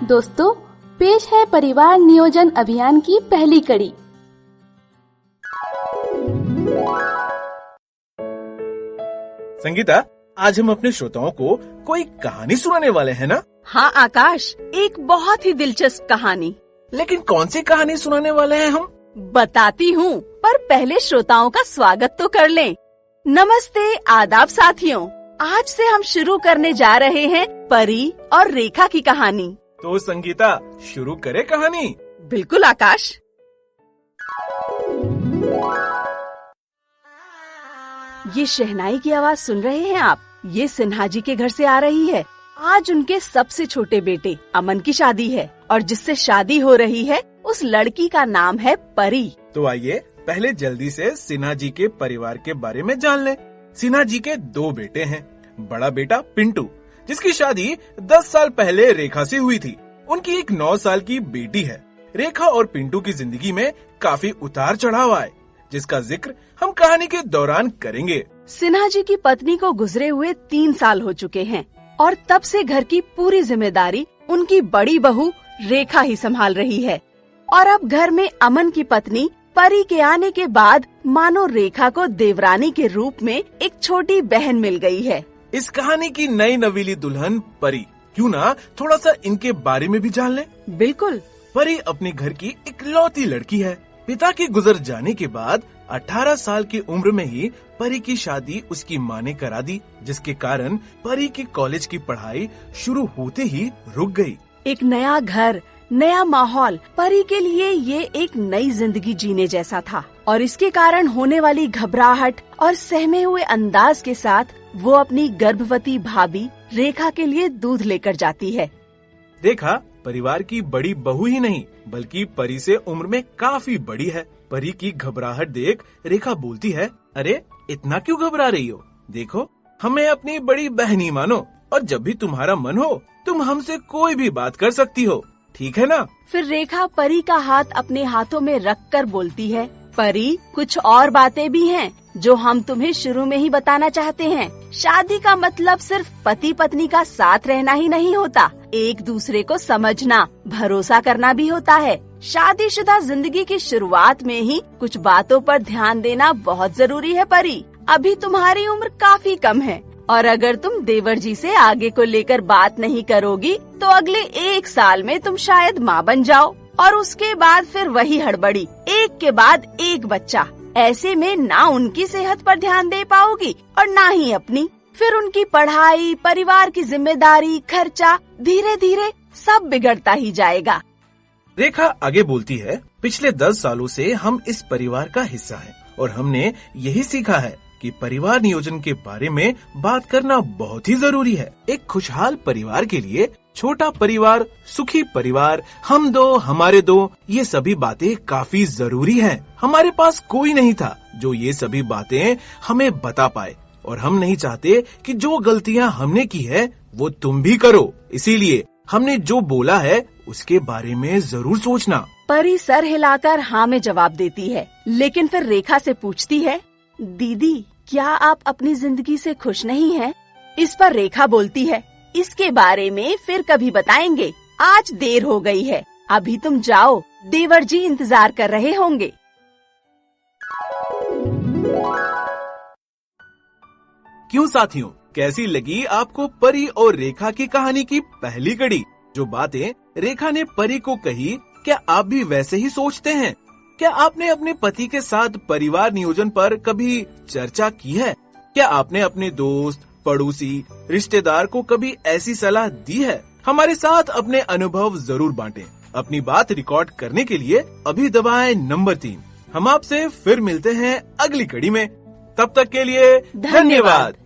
दोस्तों, पेश है परिवार नियोजन अभियान की पहली कड़ी। संगीता, आज हम अपने श्रोताओं को कोई कहानी सुनाने वाले हैं ना? हाँ आकाश, एक बहुत ही दिलचस्प कहानी। लेकिन कौन सी कहानी सुनाने वाले हैं हम? बताती हूँ, पर पहले श्रोताओं का स्वागत तो कर लें। नमस्ते, आदाब साथियों। आज से हम शुरू करने जा रहे हैं परी और रेखा की कहानी। तो संगीता, शुरू करे कहानी। बिल्कुल आकाश। ये शहनाई की आवाज सुन रहे हैं आप? ये सिन्हा जी के घर से आ रही है। आज उनके सबसे छोटे बेटे अमन की शादी है और जिससे शादी हो रही है उस लड़की का नाम है परी। तो आइए पहले जल्दी से सिन्हा जी के परिवार के बारे में जान लें। सिन्हा जी के 2 बेटे हैं। बड़ा बेटा पिंटू, जिसकी शादी 10 साल पहले रेखा से हुई थी। उनकी एक 9 साल की बेटी है। रेखा और पिंटू की जिंदगी में काफी उतार चढ़ाव आए, जिसका जिक्र हम कहानी के दौरान करेंगे। सिन्हा जी की पत्नी को गुजरे हुए 3 साल हो चुके हैं और तब से घर की पूरी जिम्मेदारी उनकी बड़ी बहू रेखा ही संभाल रही है। और अब घर में अमन की पत्नी परी के आने के बाद मानो रेखा को देवरानी के रूप में एक छोटी बहन मिल गई है। इस कहानी की नई नवीली दुल्हन परी, क्यों ना थोड़ा सा इनके बारे में भी जान लें? बिल्कुल। परी अपने घर की इकलौती लड़की है। पिता के गुजर जाने के बाद 18 साल की उम्र में ही परी की शादी उसकी माँ ने करा दी, जिसके कारण परी की कॉलेज की पढ़ाई शुरू होते ही रुक गई। एक नया घर, नया माहौल, परी के लिए ये एक नई जिंदगी जीने जैसा था और इसके कारण होने वाली घबराहट और सहमे हुए अंदाज के साथ वो अपनी गर्भवती भाभी रेखा के लिए दूध लेकर जाती है। रेखा परिवार की बड़ी बहू ही नहीं, बल्कि परी से उम्र में काफी बड़ी है। परी की घबराहट देख रेखा बोलती है, अरे इतना क्यों घबरा रही हो? देखो, हमें अपनी बड़ी बहनी मानो और जब भी तुम्हारा मन हो तुम हमसे कोई भी बात कर सकती हो, ठीक है ना? फिर रेखा परी का हाथ अपने हाथों में रखकर बोलती है, परी, कुछ और बातें भी हैं जो हम तुम्हें शुरू में ही बताना चाहते हैं। शादी का मतलब सिर्फ पति पत्नी का साथ रहना ही नहीं होता, एक दूसरे को समझना, भरोसा करना भी होता है। शादीशुदा जिंदगी की शुरुआत में ही कुछ बातों पर ध्यान देना बहुत जरूरी है परी। अभी तुम्हारी उम्र काफी कम है और अगर तुम देवर जी से आगे को लेकर बात नहीं करोगी तो अगले 1 साल में तुम शायद माँ बन जाओ और उसके बाद फिर वही हड़बड़ी, एक के बाद एक बच्चा। ऐसे में ना उनकी सेहत पर ध्यान दे पाओगी और ना ही अपनी। फिर उनकी पढ़ाई, परिवार की जिम्मेदारी, खर्चा, धीरे धीरे सब बिगड़ता ही जाएगा। रेखा आगे बोलती है, पिछले 10 सालों से हम इस परिवार का हिस्सा हैं और हमने यही सीखा है कि परिवार नियोजन के बारे में बात करना बहुत ही जरूरी है। एक खुशहाल परिवार के लिए छोटा परिवार, सुखी परिवार, हम दो हमारे दो, ये सभी बातें काफी जरूरी हैं। हमारे पास कोई नहीं था जो ये सभी बातें हमें बता पाए और हम नहीं चाहते कि जो गलतियां हमने की है वो तुम भी करो। इसीलिए हमने जो बोला है उसके बारे में जरूर सोचना। परी सर हिलाकर हाँ में जवाब देती है, लेकिन फिर रेखा से पूछती है, दीदी, क्या आप अपनी जिंदगी से खुश नहीं हैं? इस पर रेखा बोलती है, इसके बारे में फिर कभी बताएंगे, आज देर हो गई है, अभी तुम जाओ, देवर जी इंतजार कर रहे होंगे। क्यों साथियों, कैसी लगी आपको परी और रेखा की कहानी की पहली कड़ी? जो बातें रेखा ने परी को कही, क्या आप भी वैसे ही सोचते हैं? क्या आपने अपने पति के साथ परिवार नियोजन पर कभी चर्चा की है? क्या आपने अपने दोस्त, पड़ोसी, रिश्तेदार को कभी ऐसी सलाह दी है? हमारे साथ अपने अनुभव जरूर बांटें। अपनी बात रिकॉर्ड करने के लिए अभी दबाएं नंबर 3। हम आपसे फिर मिलते हैं अगली कड़ी में। तब तक के लिए धन्यवाद।